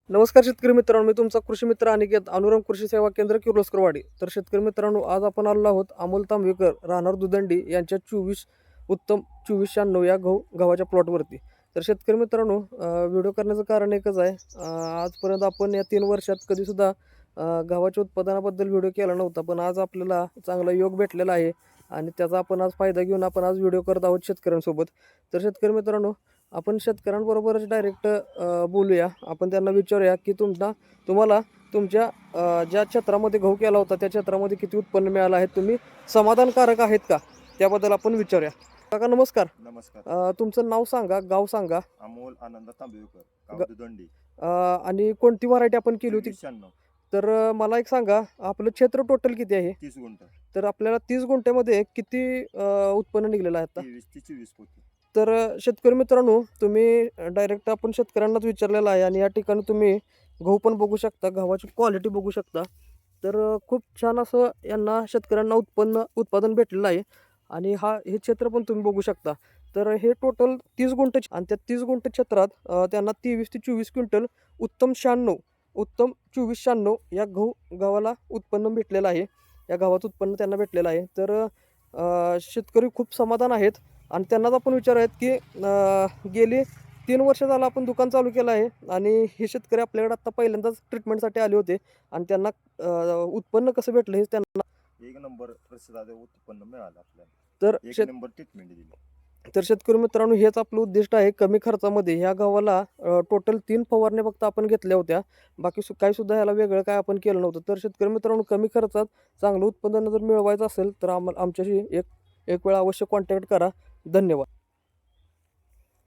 नमस्कार शेतकरी मित्रांनो, मी तुमचा कृषी मित्र अनिकेत, अनुराम कृषी सेवा केंद्र, किर्लोस्करवाडी. तर शेतकरी मित्रांनो, आज आपण आलो आहोत अमोल तांबवेकर, राहणार दुदंडी यांच्या 24 उत्तम 2496 या गव्हाच्या प्लॉटवरती. तर शेतकरी मित्रांनो, व्हिडिओ करण्याचं कारण एकच आहे. आजपर्यंत आपण या 3 वर्षात कधीसुद्धा गव्हाच्या उत्पादनाबद्दल व्हिडिओ केला नव्हता. पण आज आपल्याला चांगला योग भेटलेला आहे आणि त्याचा आपण आज फायदा घेऊन आपण आज व्हिडिओ करत आहोत शेतकऱ्यांसोबत. तर शेतकरी मित्रांनो, आपण शेतकऱ्यांबरोबरच डायरेक्ट बोलूया. आपण त्यांना विचारूया की तुम्हाला तुमच्या ज्या क्षेत्रामध्ये गहू केला होता त्या क्षेत्रामध्ये किती उत्पन्न मिळालं आहे, तुम्ही समाधानकारक आहेत का, त्याबद्दल आपण विचारूया. काका नमस्कार. नमस्कार. तुमचं नाव सांगा, गाव सांगा. अमोल आनंद तांबेकर, ग गाव दुदंडी. आणि कोणती व्हरायटी आपण केली होती. 96 तर मला एक सांगा, आपलं क्षेत्र टोटल किती आहे. 30 गुंठ. तर आपल्याला 30 गुंठ्यामध्ये किती उत्पन्न निघलेलं आहे आता. 23 ते 24 पोती. तर शेतकरी मित्रांनो, तुम्ही डायरेक्ट आपण शेतकऱ्यांनाच विचारलेलं आहे आणि या ठिकाणी तुम्ही गहू पण बघू शकता, गव्हाची क्वालिटी बघू शकता. तर खूप छान असं यांना शेतकऱ्यांना उत्पादन भेटलेलं आहे आणि हे क्षेत्र पण तुम्ही बघू शकता. तर हे टोटल 30 गुंठ आणि त्या 30 गुंठ क्षेत्रात त्यांना 23 ते 24 क्विंटल उत्तम 2496 या गव्हाला उत्पन्न भेटलेलं आहे. या गव्हाचं उत्पन्न त्यांना भेटलेलं आहे. तर शेतकरी खूप समाधान आहेत आणि त्यांनाच आपण विचारूयात की गेली 3 वर्ष झालं आपण दुकान चालू केलं आहे आणि हे शेतकरी आपल्याकडे आत्ता पहिल्यांदाच ट्रीटमेंटसाठी आले होते आणि त्यांना उत्पन्न कसं भेटलं हे त्यांना. एक नंबर प्रतिसाद उत्पन्न मिळालं आपल्याला. तर एक नंबर ट्रीटमेंट दिली. शेतकरी मित्रांनो, हेच आपलं उद्दिष्ट आहे. कमी खर्चामध्ये ह्या गव्हाला टोटल 3 फवारण्या फक्त आपण घेतल्या होत्या. बाकी काही सुद्धा ह्याला वेगळं काय आपण केलं नव्हतं. तर शेतकरी मित्रांनो, कमी खर्चात चांगलं उत्पादन जर मिळवायचं असेल तर आमच्याशी एक वेळा अवश्य कॉन्टॅक्ट करा. धन्यवाद.